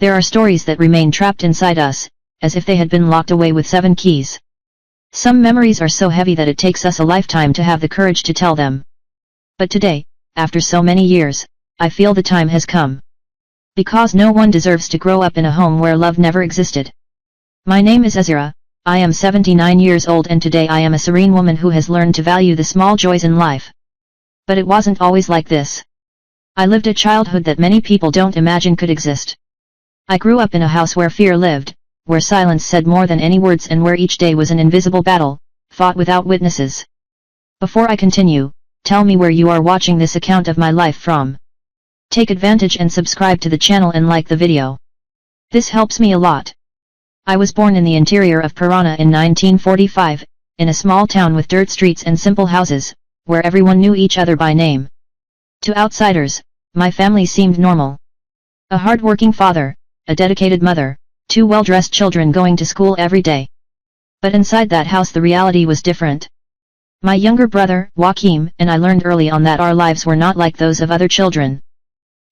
There are stories that remain trapped inside us, as if they had been locked away with 7 keys. Some memories are so heavy that it takes us a lifetime to have the courage to tell them. But today, after so many years, I feel the time has come. Because no one deserves to grow up in a home where love never existed. My name is Azira, I am 79 years old, and today I am a serene woman who has learned to value the small joys in life. But it wasn't always like this. I lived a childhood that many people don't imagine could exist. I grew up in a house where fear lived, where silence said more than any words, and where each day was an invisible battle, fought without witnesses. Before I continue, tell me where you are watching this account of my life from. Take advantage and subscribe to the channel and like the video. This helps me a lot. I was born in the interior of Purana in 1945, in a small town with dirt streets and simple houses, where everyone knew each other by name. To outsiders, my family seemed normal. A hard-working father, a dedicated mother, 2 well-dressed children going to school every day. But inside that house the reality was different. My younger brother, Joachim, and I learned early on that our lives were not like those of other children.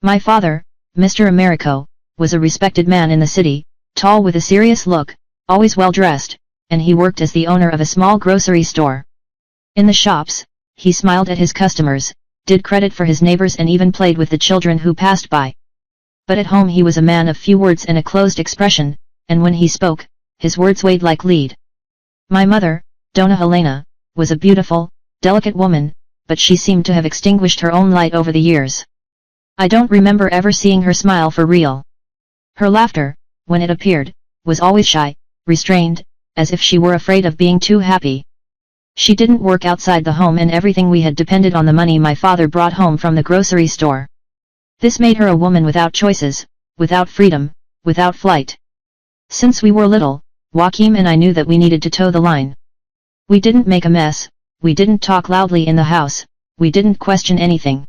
My father, Mr. Americo, was a respected man in the city, tall with a serious look, always well-dressed, and he worked as the owner of a small grocery store. In the shops, he smiled at his customers, did credit for his neighbors, and even played with the children who passed by. But at home he was a man of few words and a closed expression, and when he spoke, his words weighed like lead. My mother, Dona Helena, was a beautiful, delicate woman, but she seemed to have extinguished her own light over the years. I don't remember ever seeing her smile for real. Her laughter, when it appeared, was always shy, restrained, as if she were afraid of being too happy. She didn't work outside the home, and everything we had depended on the money my father brought home from the grocery store. This made her a woman without choices, without freedom, without flight. Since we were little, Joachim and I knew that we needed to toe the line. We didn't make a mess, we didn't talk loudly in the house, we didn't question anything.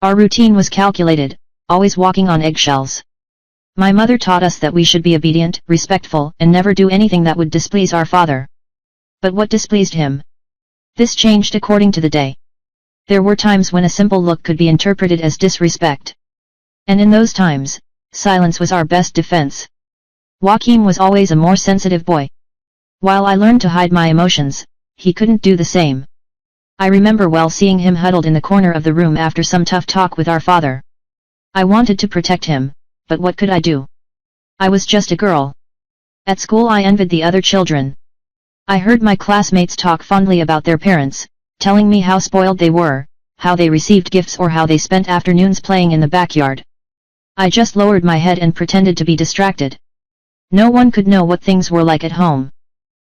Our routine was calculated, always walking on eggshells. My mother taught us that we should be obedient, respectful, and never do anything that would displease our father. But what displeased him? This changed according to the day. There were times when a simple look could be interpreted as disrespect. And in those times, silence was our best defense. Joachim was always a more sensitive boy. While I learned to hide my emotions, he couldn't do the same. I remember well seeing him huddled in the corner of the room after some tough talk with our father. I wanted to protect him, but what could I do? I was just a girl. At school I envied the other children. I heard my classmates talk fondly about their parents, telling me how spoiled they were, how they received gifts, or how they spent afternoons playing in the backyard. I just lowered my head and pretended to be distracted. No one could know what things were like at home.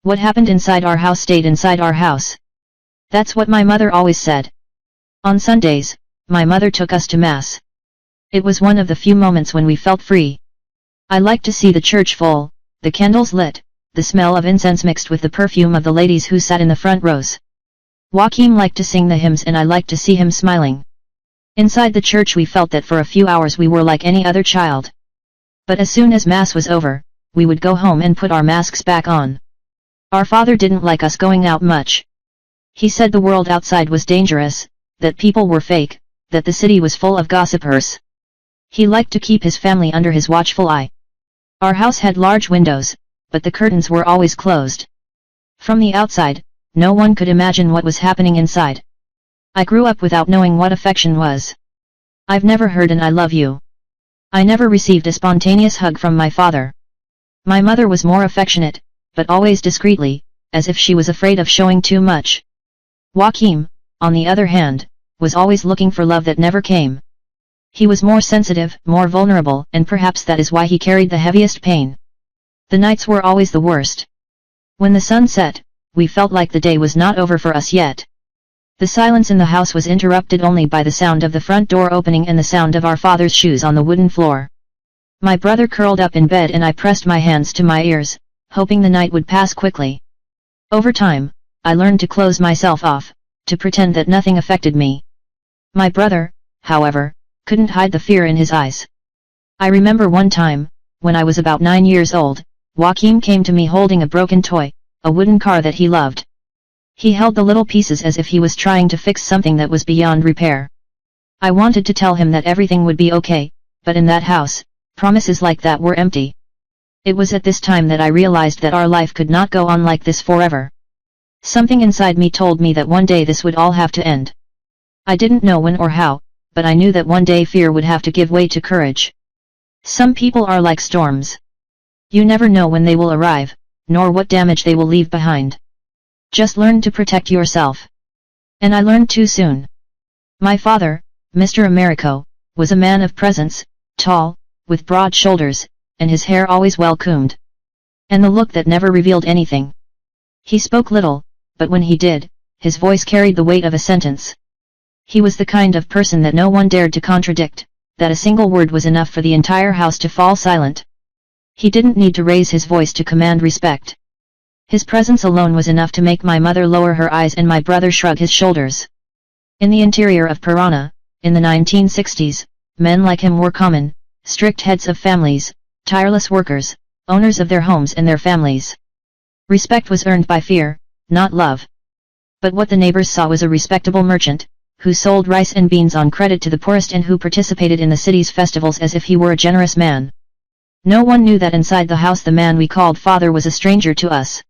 What happened inside our house stayed inside our house. That's what my mother always said. On Sundays, my mother took us to Mass. It was one of the few moments when we felt free. I liked to see the church full, the candles lit, the smell of incense mixed with the perfume of the ladies who sat in the front rows. Joachim liked to sing the hymns, and I liked to see him smiling. Inside the church we felt that for a few hours we were like any other child. But as soon as Mass was over, we would go home and put our masks back on. Our father didn't like us going out much. He said the world outside was dangerous, that people were fake, that the city was full of gossipers. He liked to keep his family under his watchful eye. Our house had large windows, but the curtains were always closed. From the outside, no one could imagine what was happening inside. I grew up without knowing what affection was. I've never heard an "I love you." I never received a spontaneous hug from my father. My mother was more affectionate, but always discreetly, as if she was afraid of showing too much. Joachim, on the other hand, was always looking for love that never came. He was more sensitive, more vulnerable, and perhaps that is why he carried the heaviest pain. The nights were always the worst. When the sun set, we felt like the day was not over for us yet. The silence in the house was interrupted only by the sound of the front door opening and the sound of our father's shoes on the wooden floor. My brother curled up in bed and I pressed my hands to my ears, hoping the night would pass quickly. Over time, I learned to close myself off, to pretend that nothing affected me. My brother, however, couldn't hide the fear in his eyes. I remember one time, when I was about 9 years old, Joachim came to me holding a broken toy, a wooden car that he loved. He held the little pieces as if he was trying to fix something that was beyond repair. I wanted to tell him that everything would be okay, but in that house, Promises like that were empty. It was at this time that I realized that our life could not go on like this forever. Something inside me told me that one day this would all have to end. I didn't know when or how, but I knew that one day fear would have to give way to courage. Some people are like storms. You never know when they will arrive, nor what damage they will leave behind. Just learn to protect yourself. And I learned too soon. My father, Mr. Americo, was a man of presence, tall, with broad shoulders, and his hair always well combed. And the look that never revealed anything. He spoke little, but when he did, his voice carried the weight of a sentence. He was the kind of person that no one dared to contradict, that a single word was enough for the entire house to fall silent. He didn't need to raise his voice to command respect. His presence alone was enough to make my mother lower her eyes and my brother shrug his shoulders. In the interior of Parana, in the 1960s, men like him were common, strict heads of families, tireless workers, owners of their homes and their families. Respect was earned by fear, not love. But what the neighbors saw was a respectable merchant, who sold rice and beans on credit to the poorest and who participated in the city's festivals as if he were a generous man. No one knew that inside the house the man we called father was a stranger to us.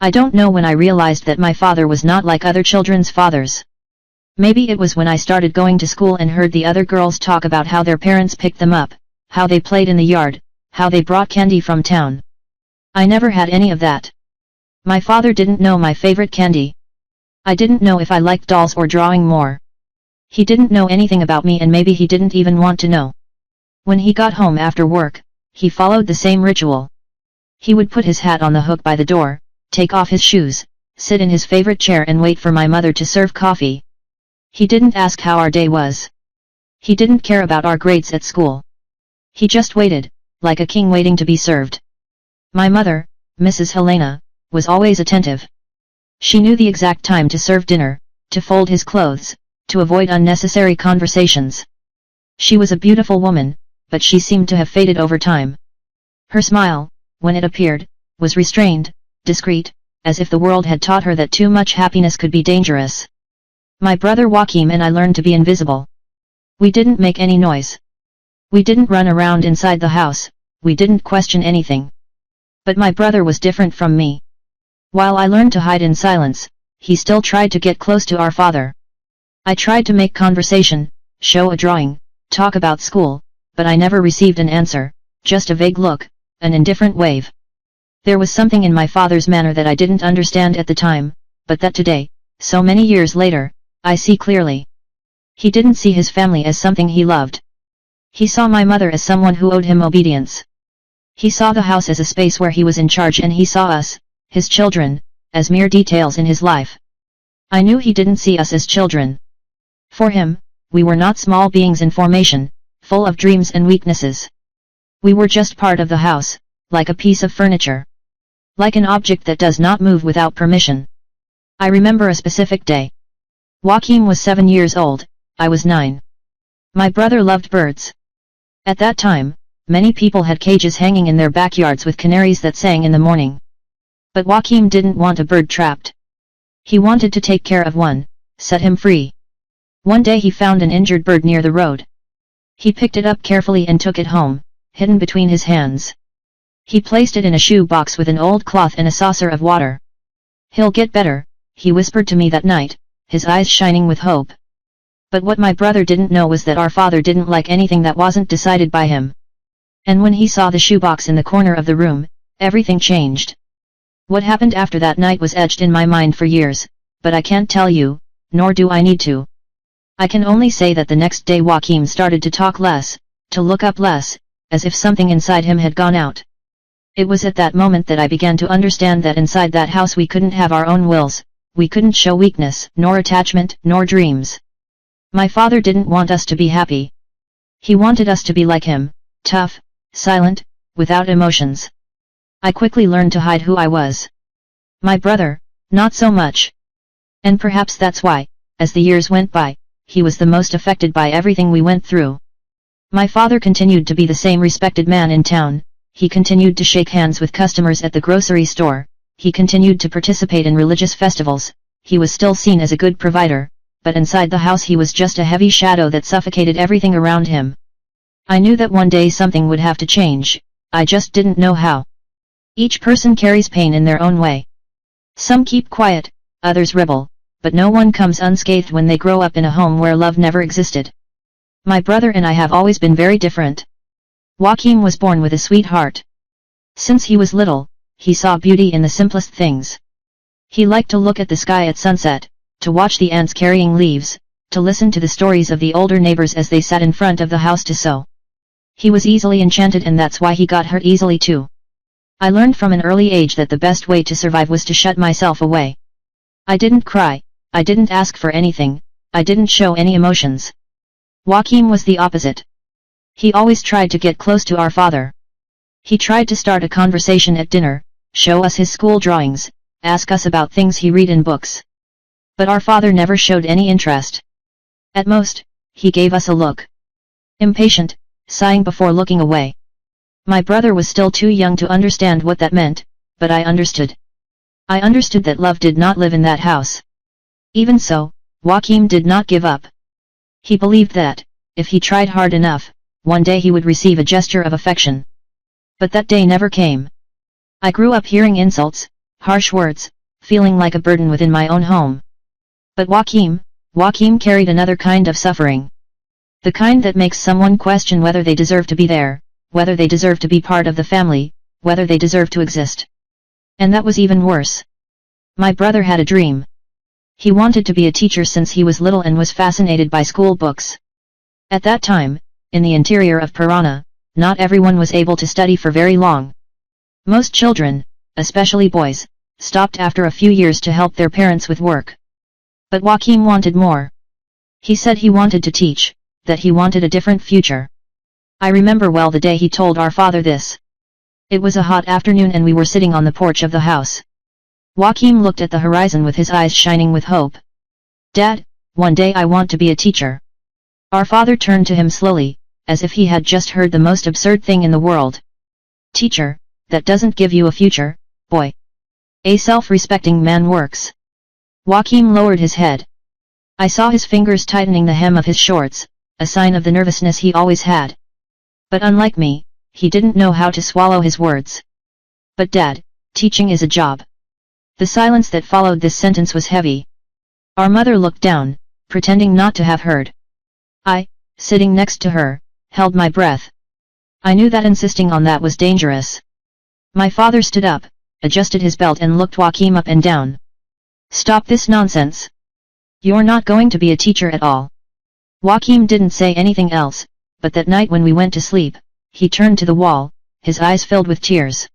I don't know when I realized that my father was not like other children's fathers. Maybe it was when I started going to school and heard the other girls talk about how their parents picked them up, how they played in the yard, how they brought candy from town. I never had any of that. My father didn't know my favorite candy. I didn't know if I liked dolls or drawing more. He didn't know anything about me and maybe he didn't even want to know. When he got home after work, he followed the same ritual. He would put his hat on the hook by the door, take off his shoes, sit in his favorite chair and wait for my mother to serve coffee. He didn't ask how our day was. He didn't care about our grades at school. He just waited, like a king waiting to be served. My mother, Mrs. Helena, was always attentive. She knew the exact time to serve dinner, to fold his clothes, to avoid unnecessary conversations. She was a beautiful woman, but she seemed to have faded over time. Her smile, when it appeared, was restrained, discreet, as if the world had taught her that too much happiness could be dangerous. My brother Joachim and I learned to be invisible. We didn't make any noise. We didn't run around inside the house, we didn't question anything. But my brother was different from me. While I learned to hide in silence, he still tried to get close to our father. I tried to make conversation, show a drawing, talk about school, but I never received an answer, just a vague look, an indifferent wave. There was something in my father's manner that I didn't understand at the time, but that today, so many years later, I see clearly. He didn't see his family as something he loved. He saw my mother as someone who owed him obedience. He saw the house as a space where he was in charge and he saw us, his children, as mere details in his life. I knew he didn't see us as children. For him, we were not small beings in formation, full of dreams and weaknesses. We were just part of the house, like a piece of furniture. Like an object that does not move without permission. I remember a specific day. Joachim was 7 years old, I was 9. My brother loved birds. At that time, many people had cages hanging in their backyards with canaries that sang in the morning. But Joachim didn't want a bird trapped. He wanted to take care of one, set him free. One day he found an injured bird near the road. He picked it up carefully and took it home, hidden between his hands. He placed it in a shoe box with an old cloth and a saucer of water. "He'll get better," he whispered to me that night, his eyes shining with hope. But what my brother didn't know was that our father didn't like anything that wasn't decided by him. And when he saw the shoebox in the corner of the room, everything changed. What happened after that night was etched in my mind for years, but I can't tell you, nor do I need to. I can only say that the next day Joachim started to talk less, to look up less, as if something inside him had gone out. It was at that moment that I began to understand that inside that house we couldn't have our own wills, we couldn't show weakness, nor attachment, nor dreams. My father didn't want us to be happy. He wanted us to be like him, tough, silent, without emotions. I quickly learned to hide who I was. My brother, not so much. And perhaps that's why, as the years went by, he was the most affected by everything we went through. My father continued to be the same respected man in town. He continued to shake hands with customers at the grocery store, he continued to participate in religious festivals, he was still seen as a good provider, but inside the house he was just a heavy shadow that suffocated everything around him. I knew that one day something would have to change, I just didn't know how. Each person carries pain in their own way. Some keep quiet, others rebel, but no one comes unscathed when they grow up in a home where love never existed. My brother and I have always been very different. Joachim was born with a sweet heart. Since he was little, he saw beauty in the simplest things. He liked to look at the sky at sunset, to watch the ants carrying leaves, to listen to the stories of the older neighbors as they sat in front of the house to sew. He was easily enchanted, and that's why he got hurt easily too. I learned from an early age that the best way to survive was to shut myself away. I didn't cry, I didn't ask for anything, I didn't show any emotions. Joachim was the opposite. He always tried to get close to our father. He tried to start a conversation at dinner, show us his school drawings, ask us about things he read in books. But our father never showed any interest. At most, he gave us a look. Impatient, sighing before looking away. My brother was still too young to understand what that meant, but I understood. I understood that love did not live in that house. Even so, Joachim did not give up. He believed that, if he tried hard enough, one day he would receive a gesture of affection. But that day never came. I grew up hearing insults, harsh words, feeling like a burden within my own home. But Joachim carried another kind of suffering. The kind that makes someone question whether they deserve to be there, whether they deserve to be part of the family, whether they deserve to exist. And that was even worse. My brother had a dream. He wanted to be a teacher since he was little and was fascinated by school books. At that time, in the interior of Purana, not everyone was able to study for very long. Most children, especially boys, stopped after a few years to help their parents with work. But Joachim wanted more. He said he wanted to teach, that he wanted a different future. I remember well the day he told our father this. It was a hot afternoon and we were sitting on the porch of the house. Joachim looked at the horizon with his eyes shining with hope. "Dad, one day I want to be a teacher." Our father turned to him slowly, as if he had just heard the most absurd thing in the world. "Teacher, that doesn't give you a future, boy. A self-respecting man works." Joachim lowered his head. I saw his fingers tightening the hem of his shorts, a sign of the nervousness he always had. But unlike me, he didn't know how to swallow his words. "But Dad, teaching is a job." The silence that followed this sentence was heavy. Our mother looked down, pretending not to have heard. I, sitting next to her, held my breath. I knew that insisting on that was dangerous. My father stood up, adjusted his belt and looked Joachim up and down. "Stop this nonsense. You're not going to be a teacher at all." Joachim didn't say anything else, but that night when we went to sleep, he turned to the wall, his eyes filled with tears.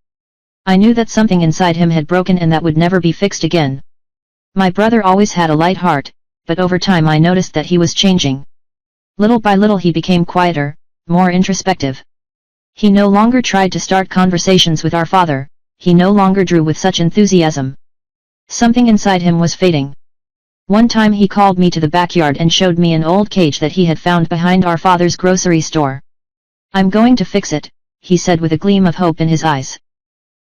I knew that something inside him had broken and that would never be fixed again. My brother always had a light heart, but over time I noticed that he was changing. Little by little he became quieter, more introspective. He no longer tried to start conversations with our father, he no longer drew with such enthusiasm. Something inside him was fading. One time he called me to the backyard and showed me an old cage that he had found behind our father's grocery store. "I'm going to fix it," he said with a gleam of hope in his eyes.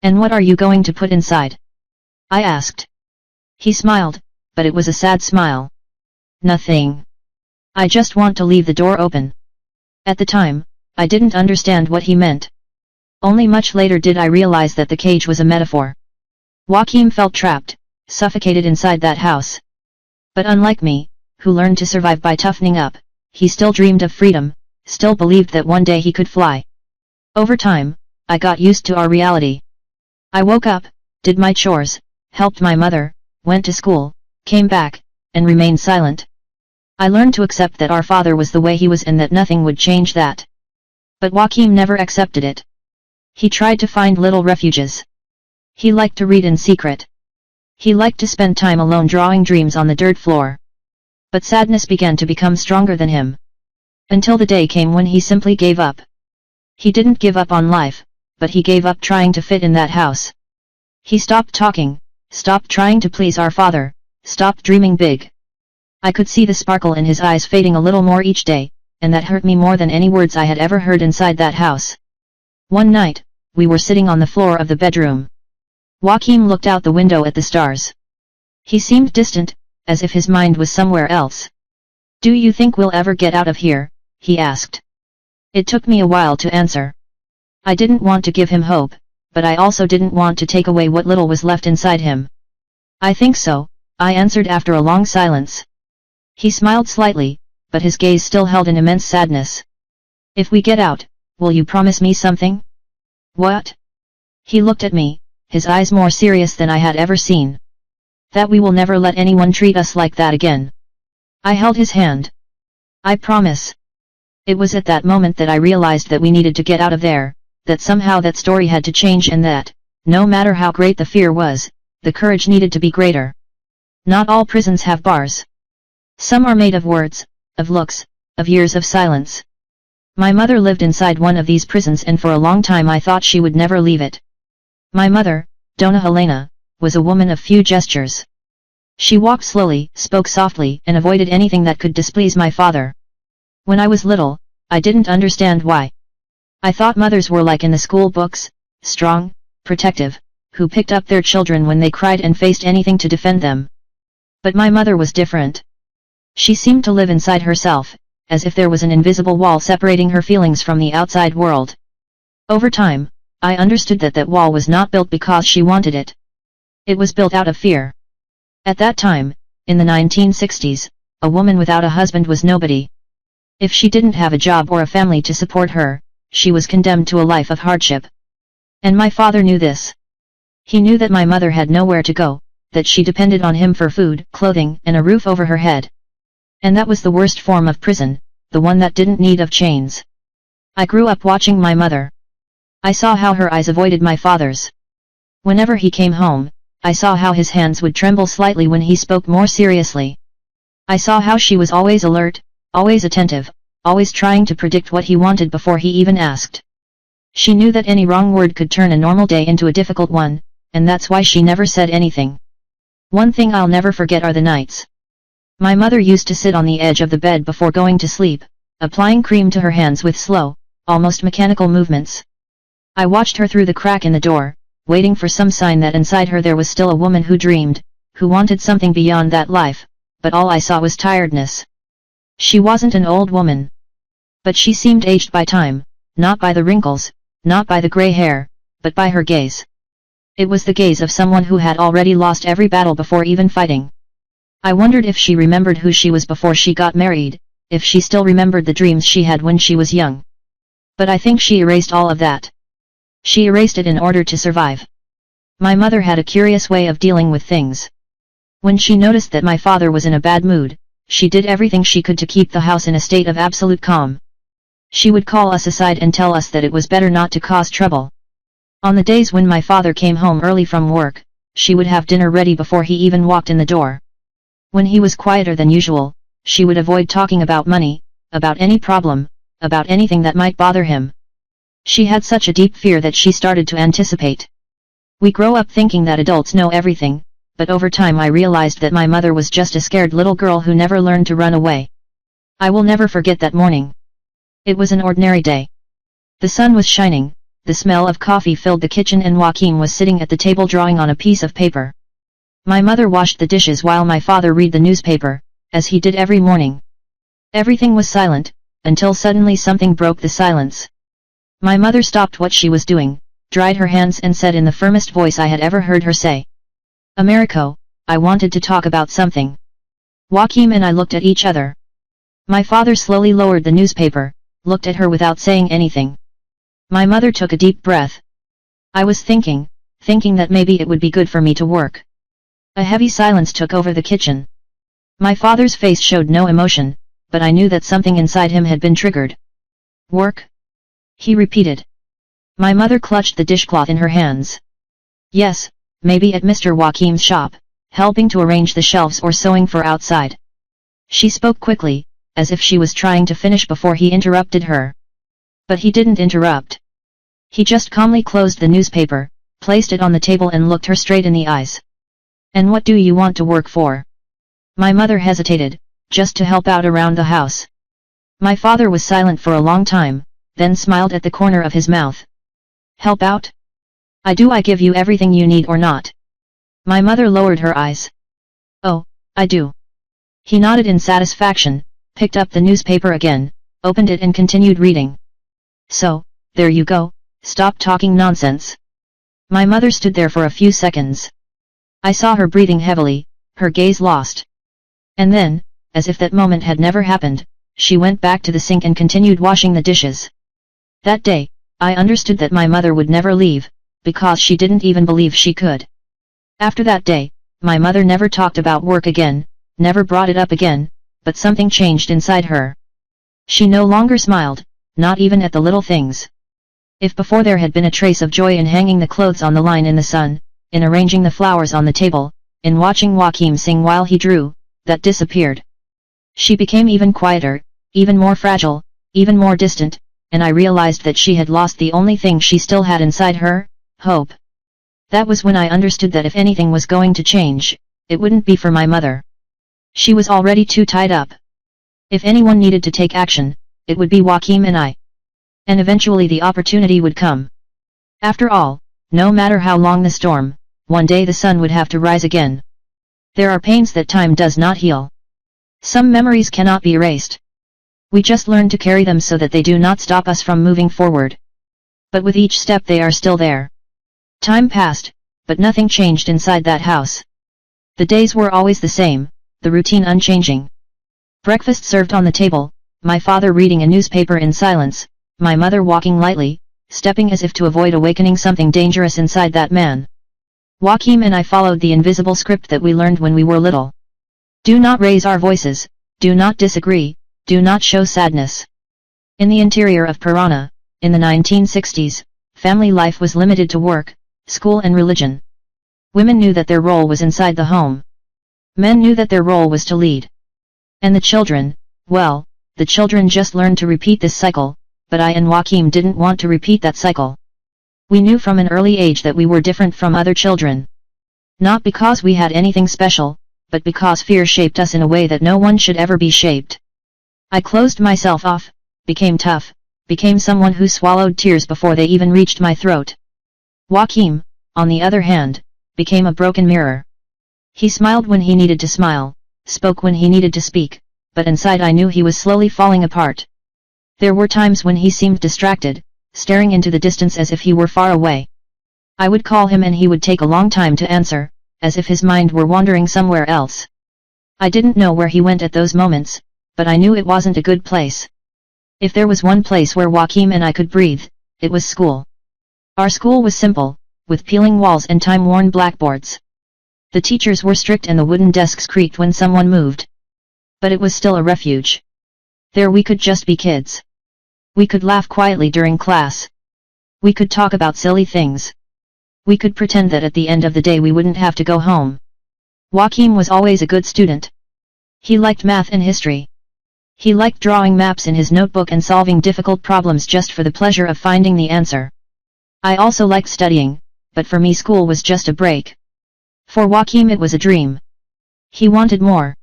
"And what are you going to put inside?" I asked. He smiled, but it was a sad smile. "Nothing. I just want to leave the door open." At the time, I didn't understand what he meant. Only much later did I realize that the cage was a metaphor. Joachim felt trapped, suffocated inside that house. But unlike me, who learned to survive by toughening up, he still dreamed of freedom, still believed that one day he could fly. Over time, I got used to our reality. I woke up, did my chores, helped my mother, went to school, came back, and remained silent. I learned to accept that our father was the way he was and that nothing would change that. But Joachim never accepted it. He tried to find little refuges. He liked to read in secret. He liked to spend time alone drawing dreams on the dirt floor. But sadness began to become stronger than him. Until the day came when he simply gave up. He didn't give up on life, but he gave up trying to fit in that house. He stopped talking, stopped trying to please our father, stopped dreaming big. I could see the sparkle in his eyes fading a little more each day, and that hurt me more than any words I had ever heard inside that house. One night, we were sitting on the floor of the bedroom. Joachim looked out the window at the stars. He seemed distant, as if his mind was somewhere else. "Do you think we'll ever get out of here?" he asked. It took me a while to answer. I didn't want to give him hope, but I also didn't want to take away what little was left inside him. I think so, I answered after a long silence. He smiled slightly, but his gaze still held an immense sadness. If we get out, will you promise me something? What? He looked at me, his eyes more serious than I had ever seen. That we will never let anyone treat us like that again. I held his hand. I promise. It was at that moment that I realized that we needed to get out of there, that somehow that story had to change and that, no matter how great the fear was, the courage needed to be greater. Not all prisons have bars. Some are made of words, of looks, of years of silence. My mother lived inside one of these prisons and for a long time I thought she would never leave it. My mother, Dona Helena, was a woman of few gestures. She walked slowly, spoke softly, and avoided anything that could displease my father. When I was little, I didn't understand why. I thought mothers were like in the school books, strong, protective, who picked up their children when they cried and faced anything to defend them. But my mother was different. She seemed to live inside herself, as if there was an invisible wall separating her feelings from the outside world. Over time, I understood that that wall was not built because she wanted it. It was built out of fear. At that time, in the 1960s, a woman without a husband was nobody. If she didn't have a job or a family to support her, she was condemned to a life of hardship. And my father knew this. He knew that my mother had nowhere to go, that she depended on him for food, clothing, and a roof over her head. And that was the worst form of prison, the one that didn't need of chains. I grew up watching my mother. I saw how her eyes avoided my father's. Whenever he came home, I saw how his hands would tremble slightly when he spoke more seriously. I saw how she was always alert, always attentive, always trying to predict what he wanted before he even asked. She knew that any wrong word could turn a normal day into a difficult one, and that's why she never said anything. One thing I'll never forget are the nights. My mother used to sit on the edge of the bed before going to sleep, applying cream to her hands with slow, almost mechanical movements. I watched her through the crack in the door, waiting for some sign that inside her there was still a woman who dreamed, who wanted something beyond that life, but all I saw was tiredness. She wasn't an old woman. But she seemed aged by time, not by the wrinkles, not by the gray hair, but by her gaze. It was the gaze of someone who had already lost every battle before even fighting. I wondered if she remembered who she was before she got married, if she still remembered the dreams she had when she was young. But I think she erased all of that. She erased it in order to survive. My mother had a curious way of dealing with things. When she noticed that my father was in a bad mood, she did everything she could to keep the house in a state of absolute calm. She would call us aside and tell us that it was better not to cause trouble. On the days when my father came home early from work, she would have dinner ready before he even walked in the door. When he was quieter than usual, she would avoid talking about money, about any problem, about anything that might bother him. She had such a deep fear that she started to anticipate. We grow up thinking that adults know everything, but over time I realized that my mother was just a scared little girl who never learned to run away. I will never forget that morning. It was an ordinary day. The sun was shining, the smell of coffee filled the kitchen and Joaquin was sitting at the table drawing on a piece of paper. My mother washed the dishes while my father read the newspaper, as he did every morning. Everything was silent, until suddenly something broke the silence. My mother stopped what she was doing, dried her hands and said in the firmest voice I had ever heard her say, "Americo, I wanted to talk about something." Joaquin and I looked at each other. My father slowly lowered the newspaper, looked at her without saying anything. My mother took a deep breath. I was thinking that maybe it would be good for me to work. A heavy silence took over the kitchen. My father's face showed no emotion, but I knew that something inside him had been triggered. "Work?" he repeated. My mother clutched the dishcloth in her hands. "Yes, maybe at Mr. Joaquin's shop, helping to arrange the shelves or sewing for outside." She spoke quickly, as if she was trying to finish before he interrupted her. But he didn't interrupt. He just calmly closed the newspaper, placed it on the table and looked her straight in the eyes. "And what do you want to work for?" My mother hesitated, "Just to help out around the house." My father was silent for a long time, then smiled at the corner of his mouth. "Help out? I give you everything you need or not?" My mother lowered her eyes. "Oh, I do." He nodded in satisfaction, picked up the newspaper again, opened it and continued reading. So, there you go, stop talking nonsense. My mother stood there for a few seconds. I saw her breathing heavily, her gaze lost. And then, as if that moment had never happened, she went back to the sink and continued washing the dishes. That day, I understood that my mother would never leave, because she didn't even believe she could. After that day, my mother never talked about work again, never brought it up again, but something changed inside her. She no longer smiled, not even at the little things. If before there had been a trace of joy in hanging the clothes on the line in the sun, in arranging the flowers on the table, in watching Joachim sing while he drew, that disappeared. She became even quieter, even more fragile, even more distant, and I realized that she had lost the only thing she still had inside her, hope. That was when I understood that if anything was going to change, it wouldn't be for my mother. She was already too tied up. If anyone needed to take action, it would be Joachim and I. And eventually the opportunity would come. After all, no matter how long the storm, one day the sun would have to rise again. There are pains that time does not heal. Some memories cannot be erased. We just learn to carry them so that they do not stop us from moving forward. But with each step they are still there. Time passed, but nothing changed inside that house. The days were always the same, the routine unchanging. Breakfast served on the table, my father reading a newspaper in silence, my mother walking lightly, stepping as if to avoid awakening something dangerous inside that man. Joachim and I followed the invisible script that we learned when we were little. Do not raise our voices, do not disagree, do not show sadness. In the interior of Piranha, in the 1960s, family life was limited to work, school and religion. Women knew that their role was inside the home. Men knew that their role was to lead. And the children, well, the children just learned to repeat this cycle, but I and Joachim didn't want to repeat that cycle. We knew from an early age that we were different from other children. Not because we had anything special, but because fear shaped us in a way that no one should ever be shaped. I closed myself off, became tough, became someone who swallowed tears before they even reached my throat. Joachim, on the other hand, became a broken mirror. He smiled when he needed to smile, spoke when he needed to speak, but inside I knew he was slowly falling apart. There were times when he seemed distracted, staring into the distance as if he were far away. I would call him and he would take a long time to answer, as if his mind were wandering somewhere else. I didn't know where he went at those moments, but I knew it wasn't a good place. If there was one place where Joachim and I could breathe, it was school. Our school was simple, with peeling walls and time-worn blackboards. The teachers were strict and the wooden desks creaked when someone moved. But it was still a refuge. There we could just be kids. We could laugh quietly during class. We could talk about silly things. We could pretend that at the end of the day we wouldn't have to go home. Joachim was always a good student. He liked math and history. He liked drawing maps in his notebook and solving difficult problems just for the pleasure of finding the answer. I also liked studying, but for me school was just a break. For Joachim it was a dream. He wanted more.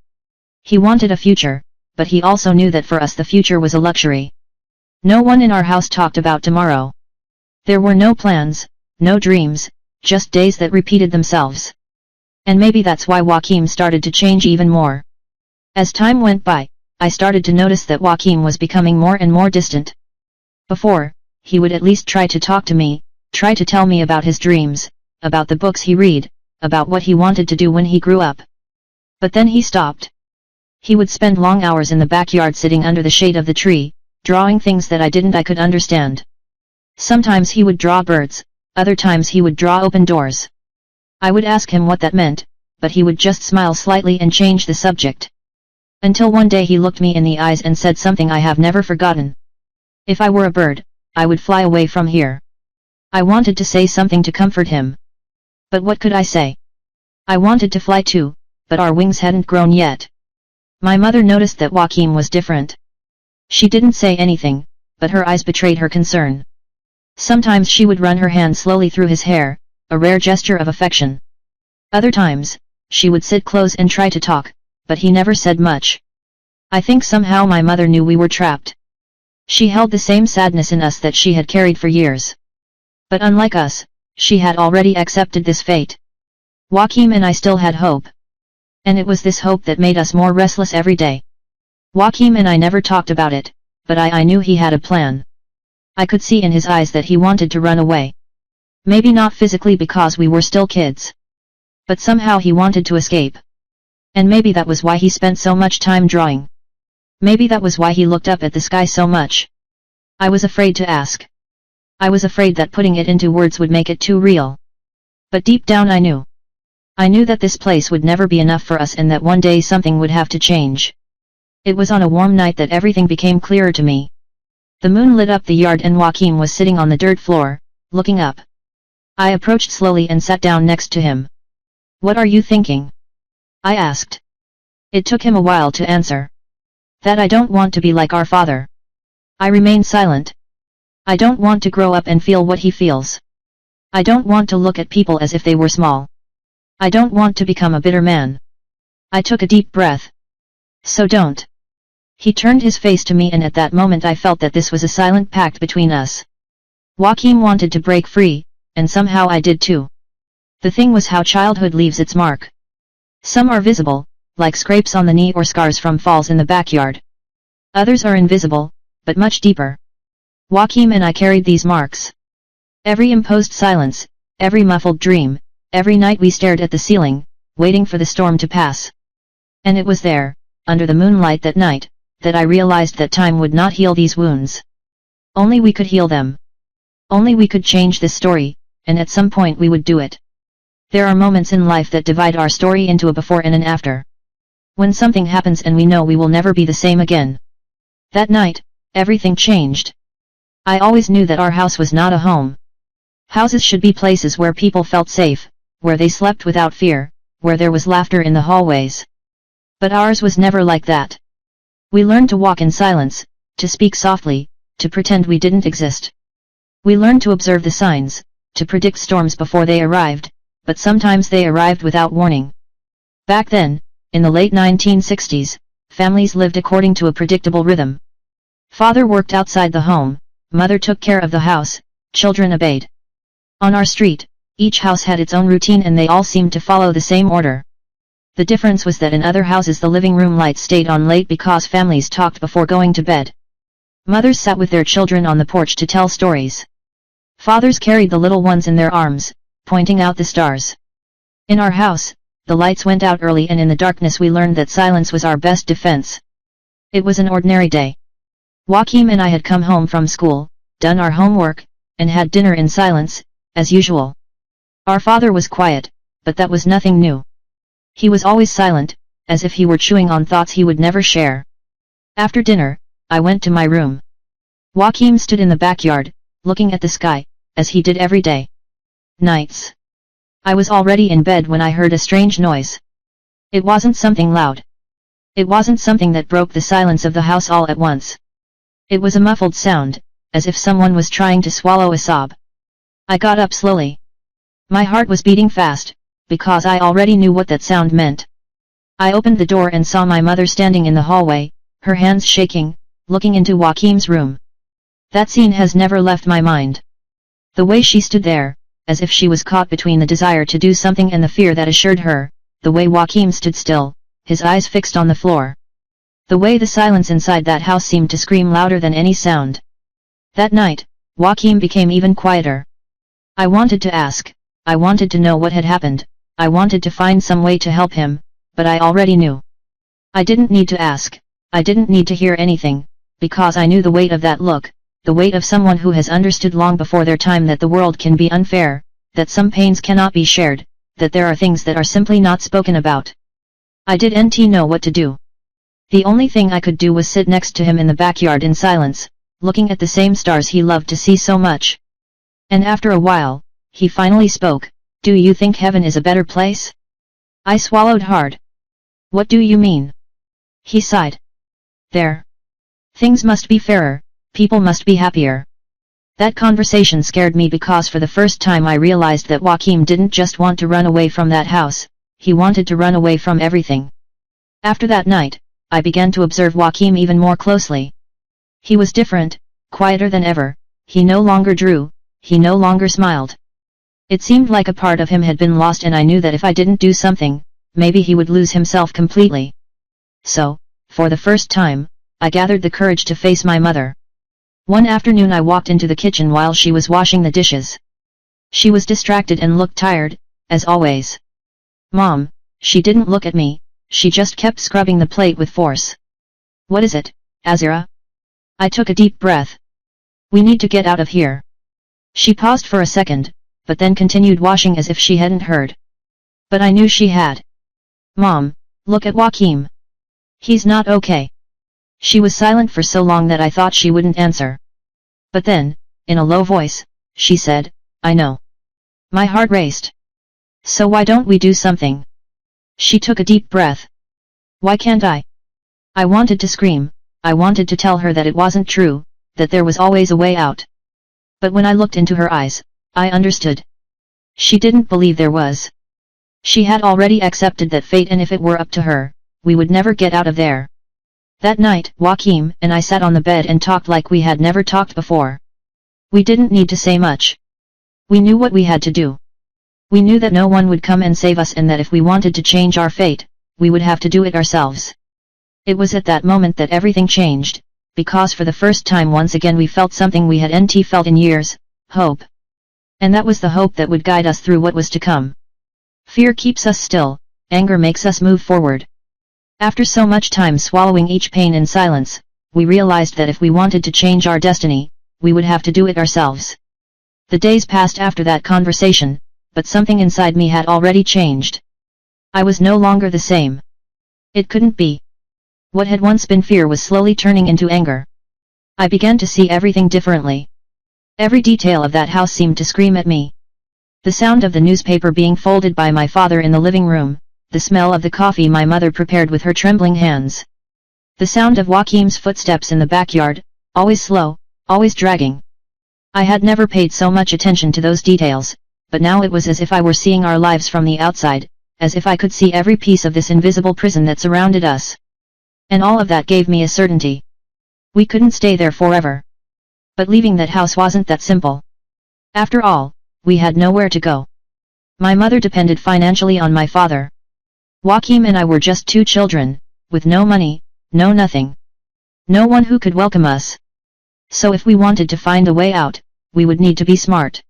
He wanted a future, but he also knew that for us the future was a luxury. No one in our house talked about tomorrow. There were no plans, no dreams, just days that repeated themselves. And maybe that's why Joachim started to change even more. As time went by, I started to notice that Joachim was becoming more and more distant. Before, he would at least try to talk to me, try to tell me about his dreams, about the books he read, about what he wanted to do when he grew up. But then he stopped. He would spend long hours in the backyard sitting under the shade of the tree, drawing things that I could understand. Sometimes he would draw birds, other times he would draw open doors. I would ask him what that meant, but he would just smile slightly and change the subject. Until one day he looked me in the eyes and said something I have never forgotten. If I were a bird, I would fly away from here. I wanted to say something to comfort him. But what could I say? I wanted to fly too, but our wings hadn't grown yet. My mother noticed that Joachim was different. She didn't say anything, but her eyes betrayed her concern. Sometimes she would run her hand slowly through his hair, a rare gesture of affection. Other times, she would sit close and try to talk, but he never said much. I think somehow my mother knew we were trapped. She held the same sadness in us that she had carried for years. But unlike us, she had already accepted this fate. Joachim and I still had hope. And it was this hope that made us more restless every day. Joachim and I never talked about it, but I knew he had a plan. I could see in his eyes that he wanted to run away. Maybe not physically because we were still kids. But somehow he wanted to escape. And maybe that was why he spent so much time drawing. Maybe that was why he looked up at the sky so much. I was afraid to ask. I was afraid that putting it into words would make it too real. But deep down I knew. I knew that this place would never be enough for us and that one day something would have to change. It was on a warm night that everything became clearer to me. The moon lit up the yard and Joaquim was sitting on the dirt floor, looking up. I approached slowly and sat down next to him. "What are you thinking?" I asked. It took him a while to answer. "That I don't want to be like our father." I remained silent. I don't want to grow up and feel what he feels. I don't want to look at people as if they were small. I don't want to become a bitter man. I took a deep breath. "So don't." He turned his face to me and at that moment I felt that this was a silent pact between us. Joaquim wanted to break free, and somehow I did too. The thing was how childhood leaves its mark. Some are visible, like scrapes on the knee or scars from falls in the backyard. Others are invisible, but much deeper. Joaquim and I carried these marks. Every imposed silence, every muffled dream, every night we stared at the ceiling, waiting for the storm to pass. And it was there, under the moonlight that night, that I realized that time would not heal these wounds. Only we could heal them. Only we could change this story, and at some point we would do it. There are moments in life that divide our story into a before and an after. When something happens and we know we will never be the same again. That night, everything changed. I always knew that our house was not a home. Houses should be places where people felt safe, where they slept without fear, where there was laughter in the hallways. But ours was never like that. We learned to walk in silence, to speak softly, to pretend we didn't exist. We learned to observe the signs, to predict storms before they arrived, but sometimes they arrived without warning. Back then, in the late 1960s, families lived according to a predictable rhythm. Father worked outside the home, mother took care of the house, children obeyed. On our street, each house had its own routine and they all seemed to follow the same order. The difference was that in other houses the living room lights stayed on late because families talked before going to bed. Mothers sat with their children on the porch to tell stories. Fathers carried the little ones in their arms, pointing out the stars. In our house, the lights went out early and in the darkness we learned that silence was our best defense. It was an ordinary day. Joaquim and I had come home from school, done our homework, and had dinner in silence, as usual. Our father was quiet, but that was nothing new. He was always silent, as if he were chewing on thoughts he would never share. After dinner, I went to my room. Joaquim stood in the backyard, looking at the sky, as he did every day. Nights. I was already in bed when I heard a strange noise. It wasn't something loud. It wasn't something that broke the silence of the house all at once. It was a muffled sound, as if someone was trying to swallow a sob. I got up slowly. My heart was beating fast, because I already knew what that sound meant. I opened the door and saw my mother standing in the hallway, her hands shaking, looking into Joaquim's room. That scene has never left my mind. The way she stood there, as if she was caught between the desire to do something and the fear that assured her, the way Joaquim stood still, his eyes fixed on the floor. The way the silence inside that house seemed to scream louder than any sound. That night, Joaquim became even quieter. I wanted to ask, I wanted to know what had happened, I wanted to find some way to help him, but I already knew. I didn't need to ask, I didn't need to hear anything, because I knew the weight of that look, the weight of someone who has understood long before their time that the world can be unfair, that some pains cannot be shared, that there are things that are simply not spoken about. I didn't know what to do. The only thing I could do was sit next to him in the backyard in silence, looking at the same stars he loved to see so much. And after a while, he finally spoke, "Do you think heaven is a better place?" I swallowed hard. "What do you mean?" He sighed. "There. Things must be fairer, people must be happier." That conversation scared me because for the first time I realized that Joaquim didn't just want to run away from that house, he wanted to run away from everything. After that night, I began to observe Joaquim even more closely. He was different, quieter than ever, he no longer drew, he no longer smiled. It seemed like a part of him had been lost and I knew that if I didn't do something, maybe he would lose himself completely. So, for the first time, I gathered the courage to face my mother. One afternoon I walked into the kitchen while she was washing the dishes. She was distracted and looked tired, as always. "Mom," she didn't look at me, she just kept scrubbing the plate with force. "What is it, Azira?" I took a deep breath. "We need to get out of here." She paused for a second, but then continued washing as if she hadn't heard. But I knew she had. "Mom, look at Joachim. He's not okay." She was silent for so long that I thought she wouldn't answer. But then, in a low voice, she said, "I know." My heart raced. "So why don't we do something?" She took a deep breath. "Why can't I?" I wanted to scream, I wanted to tell her that it wasn't true, that there was always a way out. But when I looked into her eyes, I understood. She didn't believe there was. She had already accepted that fate, and if it were up to her, we would never get out of there. That night, Joachim and I sat on the bed and talked like we had never talked before. We didn't need to say much. We knew what we had to do. We knew that no one would come and save us, and that if we wanted to change our fate, we would have to do it ourselves. It was at that moment that everything changed, because for the first time once again we felt something we hadn't felt in years, hope. And that was the hope that would guide us through what was to come. Fear keeps us still, anger makes us move forward. After so much time swallowing each pain in silence, we realized that if we wanted to change our destiny, we would have to do it ourselves. The days passed after that conversation, but something inside me had already changed. I was no longer the same. It couldn't be. What had once been fear was slowly turning into anger. I began to see everything differently. Every detail of that house seemed to scream at me. The sound of the newspaper being folded by my father in the living room, the smell of the coffee my mother prepared with her trembling hands. The sound of Joachim's footsteps in the backyard, always slow, always dragging. I had never paid so much attention to those details, but now it was as if I were seeing our lives from the outside, as if I could see every piece of this invisible prison that surrounded us. And all of that gave me a certainty. We couldn't stay there forever. But leaving that house wasn't that simple. After all, we had nowhere to go. My mother depended financially on my father. Joachim and I were just two children, with no money, no nothing. No one who could welcome us. So if we wanted to find a way out, we would need to be smart.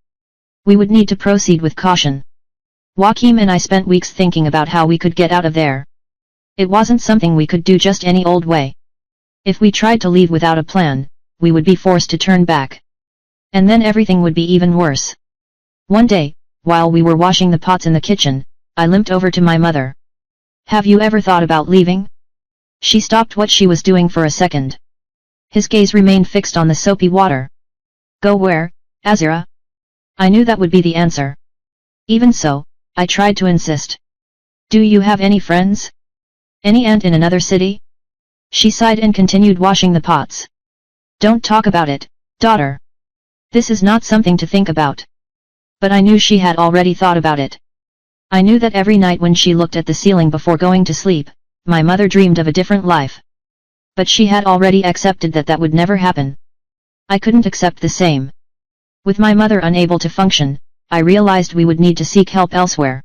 We would need to proceed with caution. Joachim and I spent weeks thinking about how we could get out of there. It wasn't something we could do just any old way. If we tried to leave without a plan, we would be forced to turn back. And then everything would be even worse. One day, while we were washing the pots in the kitchen, I limped over to my mother. "Have you ever thought about leaving?" She stopped what she was doing for a second. His gaze remained fixed on the soapy water. "Go where, Azira?" I knew that would be the answer. Even so, I tried to insist. "Do you have any friends? Any aunt in another city?" She sighed and continued washing the pots. "Don't talk about it, daughter. This is not something to think about." But I knew she had already thought about it. I knew that every night when she looked at the ceiling before going to sleep, my mother dreamed of a different life. But she had already accepted that that would never happen. I couldn't accept the same. With my mother unable to function, I realized we would need to seek help elsewhere.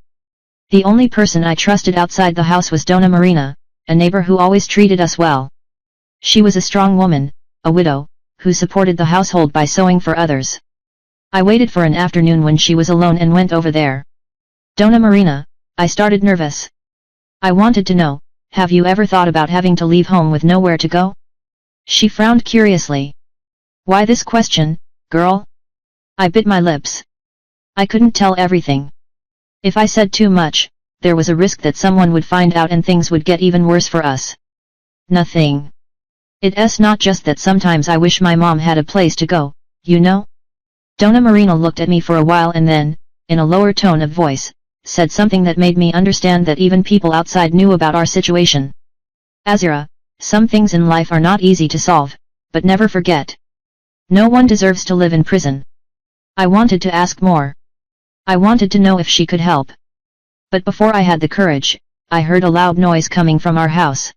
The only person I trusted outside the house was Donna Marina, a neighbor who always treated us well. She was a strong woman, a widow, who supported the household by sewing for others. I waited for an afternoon when she was alone and went over there. "Donna Marina," I started nervous. I wanted to know, "Have you ever thought about having to leave home with nowhere to go?" She frowned curiously. "Why this question, girl?" I bit my lips. I couldn't tell everything. If I said too much, there was a risk that someone would find out and things would get even worse for us. "Nothing. It's not just that sometimes I wish my mom had a place to go, you know?" Donna Marina looked at me for a while and then, in a lower tone of voice, said something that made me understand that even people outside knew about our situation. "Azira, some things in life are not easy to solve, but never forget. No one deserves to live in prison." I wanted to ask more. I wanted to know if she could help. But before I had the courage, I heard a loud noise coming from our house.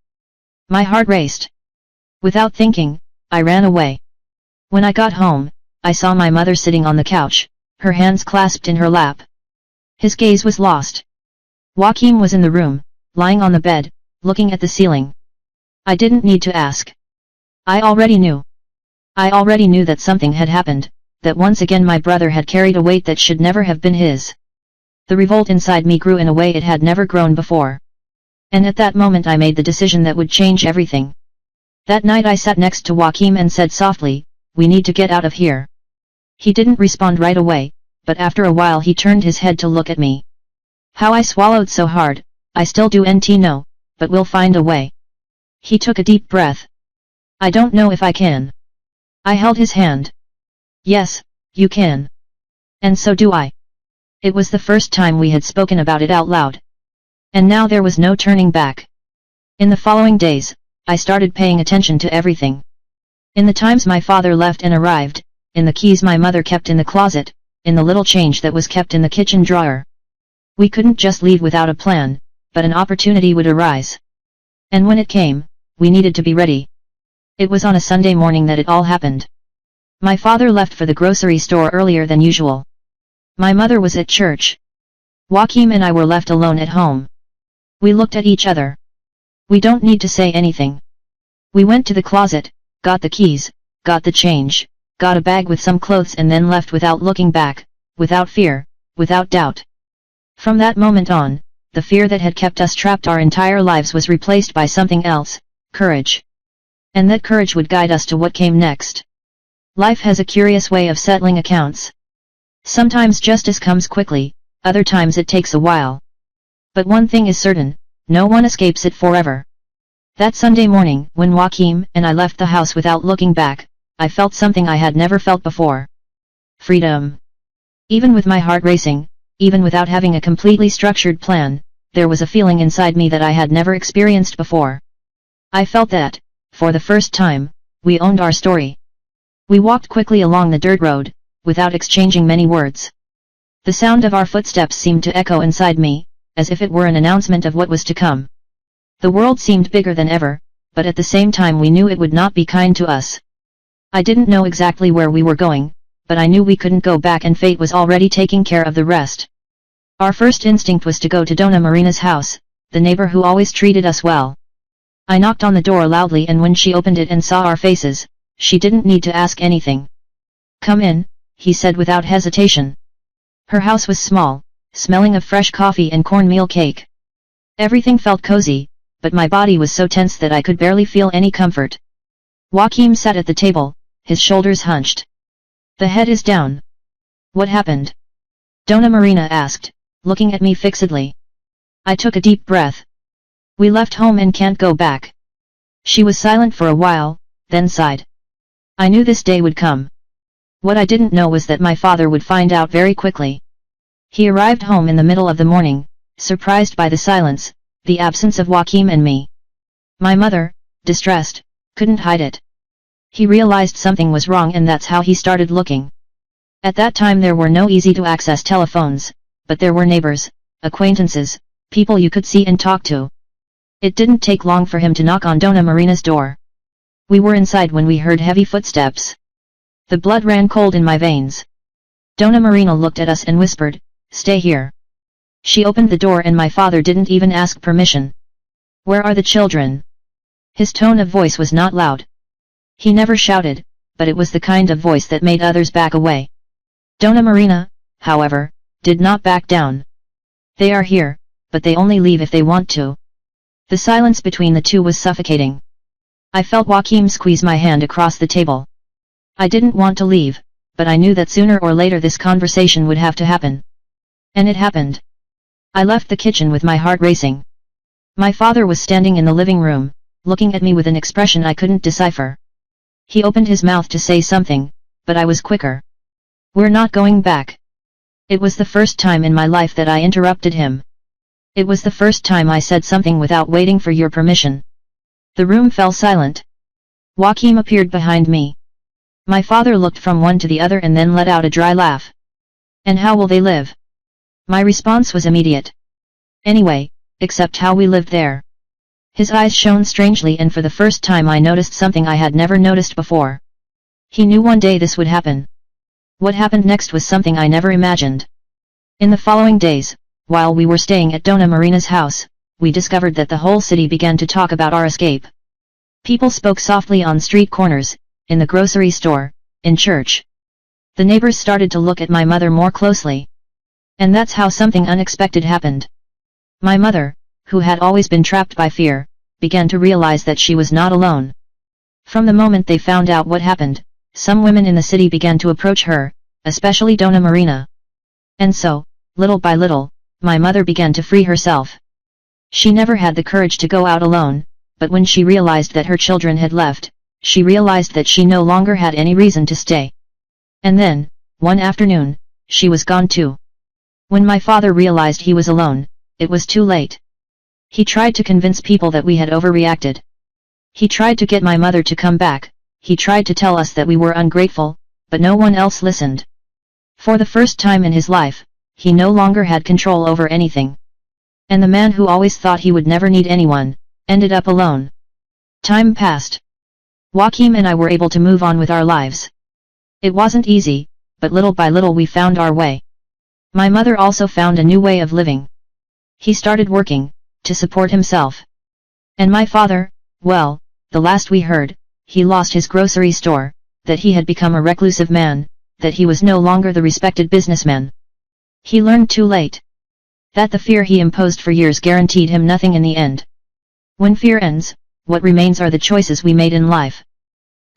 My heart raced. Without thinking, I ran away. When I got home, I saw my mother sitting on the couch, her hands clasped in her lap. His gaze was lost. Joachim was in the room, lying on the bed, looking at the ceiling. I didn't need to ask. I already knew. I already knew that something had happened, that once again my brother had carried a weight that should never have been his. The revolt inside me grew in a way it had never grown before. And at that moment I made the decision that would change everything. That night I sat next to Joachim and said softly, "We need to get out of here." He didn't respond right away, but after a while he turned his head to look at me. How I swallowed so hard, I still do not know, but we'll find a way. He took a deep breath. I don't know if I can. I held his hand. Yes, you can. And so do I. It was the first time we had spoken about it out loud. And now there was no turning back. In the following days, I started paying attention to everything. In the times my father left and arrived, in the keys my mother kept in the closet, in the little change that was kept in the kitchen drawer. We couldn't just leave without a plan, but an opportunity would arise. And when it came, we needed to be ready. It was on a Sunday morning that it all happened. My father left for the grocery store earlier than usual. My mother was at church. Joachim and I were left alone at home. We looked at each other. We don't need to say anything. We went to the closet, got the keys, got the change, got a bag with some clothes and then left without looking back, without fear, without doubt. From that moment on, the fear that had kept us trapped our entire lives was replaced by something else, courage. And that courage would guide us to what came next. Life has a curious way of settling accounts. Sometimes justice comes quickly, other times it takes a while. But one thing is certain, no one escapes it forever. That Sunday morning, when Joachim and I left the house without looking back, I felt something I had never felt before. Freedom. Even with my heart racing, even without having a completely structured plan, there was a feeling inside me that I had never experienced before. I felt that, for the first time, we owned our story. We walked quickly along the dirt road, without exchanging many words. The sound of our footsteps seemed to echo inside me, as if it were an announcement of what was to come. The world seemed bigger than ever, but at the same time we knew it would not be kind to us. I didn't know exactly where we were going, but I knew we couldn't go back and fate was already taking care of the rest. Our first instinct was to go to Dona Marina's house, the neighbor who always treated us well. I knocked on the door loudly and when she opened it and saw our faces, she didn't need to ask anything. "Come in," he said without hesitation. Her house was small, smelling of fresh coffee and cornmeal cake. Everything felt cozy, but my body was so tense that I could barely feel any comfort. Joachim sat at the table, his shoulders hunched. "The head is down. What happened?" Dona Marina asked, looking at me fixedly. I took a deep breath. "We left home and can't go back." She was silent for a while, then sighed. I knew this day would come. What I didn't know was that my father would find out very quickly. He arrived home in the middle of the morning, surprised by the silence, the absence of Joachim and me. My mother, distressed, couldn't hide it. He realized something was wrong and that's how he started looking. At that time there were no easy-to-access telephones, but there were neighbors, acquaintances, people you could see and talk to. It didn't take long for him to knock on Dona Marina's door. We were inside when we heard heavy footsteps. The blood ran cold in my veins. Dona Marina looked at us and whispered, "Stay here." She opened the door and my father didn't even ask permission. "Where are the children?" His tone of voice was not loud. He never shouted, but it was the kind of voice that made others back away. Dona Marina, however, did not back down. "They are here, but they only leave if they want to." The silence between the two was suffocating. I felt Joachim squeeze my hand across the table. I didn't want to leave, but I knew that sooner or later this conversation would have to happen. And it happened. I left the kitchen with my heart racing. My father was standing in the living room, looking at me with an expression I couldn't decipher. He opened his mouth to say something, but I was quicker. "We're not going back." It was the first time in my life that I interrupted him. It was the first time I said something without waiting for your permission. The room fell silent. Joachim appeared behind me. My father looked from one to the other and then let out a dry laugh. "And how will they live?" My response was immediate. "Anyway, except how we lived there." His eyes shone strangely and for the first time I noticed something I had never noticed before. He knew one day this would happen. What happened next was something I never imagined. In the following days, while we were staying at Dona Marina's house, we discovered that the whole city began to talk about our escape. People spoke softly on street corners, in the grocery store, in church. The neighbors started to look at my mother more closely. And that's how something unexpected happened. My mother, who had always been trapped by fear, began to realize that she was not alone. From the moment they found out what happened, some women in the city began to approach her, especially Donna Marina. And so, little by little, my mother began to free herself. She never had the courage to go out alone, but when she realized that her children had left, she realized that she no longer had any reason to stay. And then, one afternoon, she was gone too. When my father realized he was alone, it was too late. He tried to convince people that we had overreacted. He tried to get my mother to come back, he tried to tell us that we were ungrateful, but no one else listened. For the first time in his life, he no longer had control over anything. And the man who always thought he would never need anyone, ended up alone. Time passed. Joachim and I were able to move on with our lives. It wasn't easy, but little by little we found our way. My mother also found a new way of living. He started working, to support himself. And my father, well, the last we heard, he lost his grocery store, that he had become a reclusive man, that he was no longer the respected businessman. He learned too late that the fear he imposed for years guaranteed him nothing in the end. When fear ends, what remains are the choices we made in life.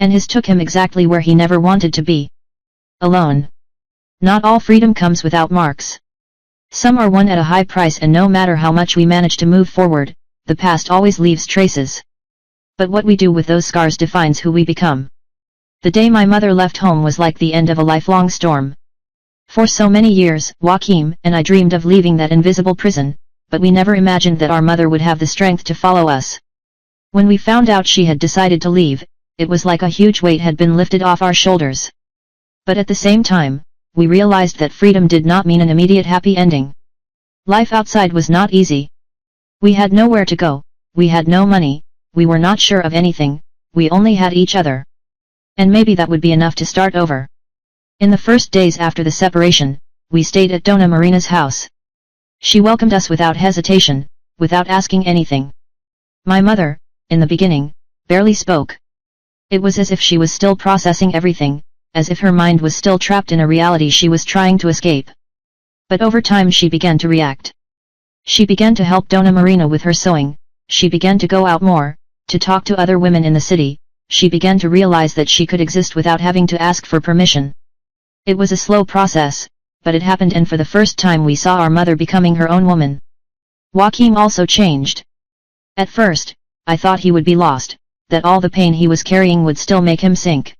And his took him exactly where he never wanted to be. Alone. Not all freedom comes without marks. Some are won at a high price, and no matter how much we manage to move forward, the past always leaves traces. But what we do with those scars defines who we become. The day my mother left home was like the end of a lifelong storm. For so many years, Joachim and I dreamed of leaving that invisible prison, but we never imagined that our mother would have the strength to follow us. When we found out she had decided to leave, it was like a huge weight had been lifted off our shoulders. But at the same time, we realized that freedom did not mean an immediate happy ending. Life outside was not easy. We had nowhere to go, we had no money, we were not sure of anything, we only had each other. And maybe that would be enough to start over. In the first days after the separation, we stayed at Donna Marina's house. She welcomed us without hesitation, without asking anything. My mother, in the beginning, barely spoke. It was as if she was still processing everything, as if her mind was still trapped in a reality she was trying to escape. But over time she began to react. She began to help Donna Marina with her sewing, she began to go out more, to talk to other women in the city, she began to realize that she could exist without having to ask for permission. It was a slow process, but it happened, and for the first time we saw our mother becoming her own woman. Joachim also changed. At first, I thought he would be lost, that all the pain he was carrying would still make him sink.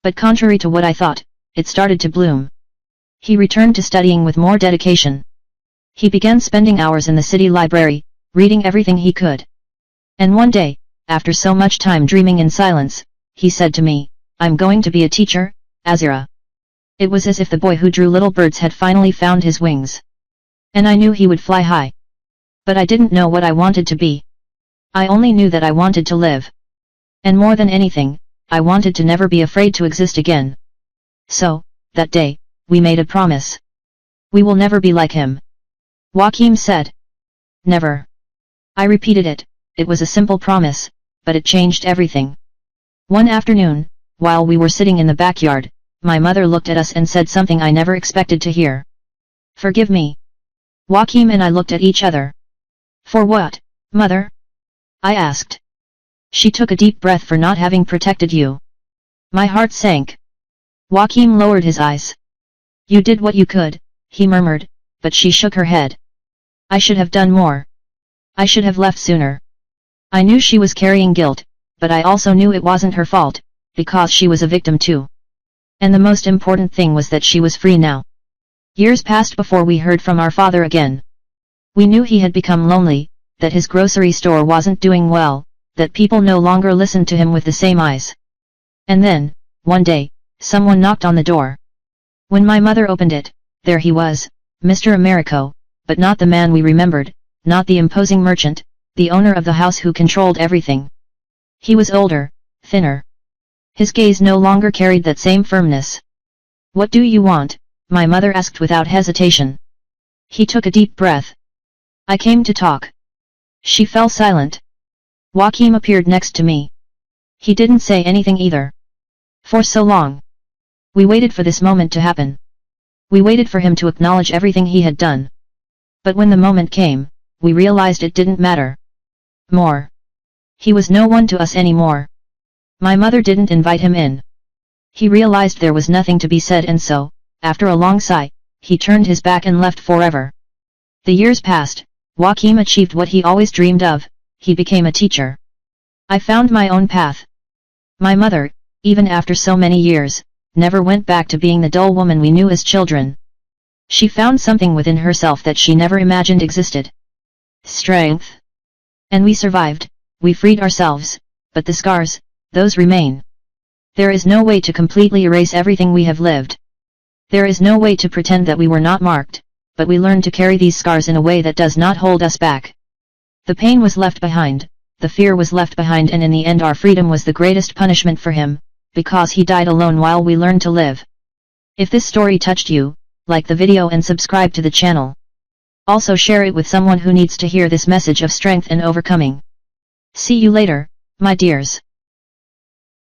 But contrary to what I thought, it started to bloom. He returned to studying with more dedication. He began spending hours in the city library, reading everything he could. And one day, after so much time dreaming in silence, he said to me, "I'm going to be a teacher, Azira." It was as if the boy who drew little birds had finally found his wings. And I knew he would fly high. But I didn't know what I wanted to be. I only knew that I wanted to live. And more than anything, I wanted to never be afraid to exist again. So, that day, we made a promise. We will never be like him. Joachim said. Never. I repeated it, it was a simple promise, but it changed everything. One afternoon, while we were sitting in the backyard, my mother looked at us and said something I never expected to hear. "Forgive me." Joachim and I looked at each other. "For what, mother?" I asked. "She took a deep breath for not having protected you." My heart sank. Joachim lowered his eyes. "You did what you could," he murmured, but she shook her head. "I should have done more. I should have left sooner." I knew she was carrying guilt, but I also knew it wasn't her fault, because she was a victim too. And the most important thing was that she was free now. Years passed before we heard from our father again. We knew he had become lonely, that his grocery store wasn't doing well, that people no longer listened to him with the same eyes. And then, one day, someone knocked on the door. When my mother opened it, there he was, Mr. Americo, but not the man we remembered, not the imposing merchant, the owner of the house who controlled everything. He was older, thinner. His gaze no longer carried that same firmness. "What do you want?" my mother asked without hesitation. He took a deep breath. "I came to talk." She fell silent. Joachim appeared next to me. He didn't say anything either. For so long, we waited for this moment to happen. We waited for him to acknowledge everything he had done. But when the moment came, we realized it didn't matter. More. He was no one to us anymore. My mother didn't invite him in. He realized there was nothing to be said, and so, after a long sigh, he turned his back and left forever. The years passed. Joachim achieved what he always dreamed of. He became a teacher. I found my own path. My mother, even after so many years, never went back to being the dull woman we knew as children. She found something within herself that she never imagined existed. Strength. And we survived. We freed ourselves, but the scars, those remain. There is no way to completely erase everything we have lived. There is no way to pretend that we were not marked, but we learned to carry these scars in a way that does not hold us back. The pain was left behind, the fear was left behind, and in the end our freedom was the greatest punishment for him, because he died alone while we learned to live. If this story touched you, like the video and subscribe to the channel. Also share it with someone who needs to hear this message of strength and overcoming. See you later, my dears.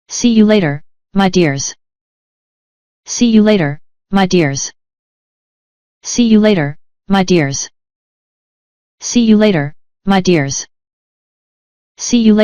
See you later, my dears. See you later, my dears. See you later, my dears. See you later, my dears. See you later.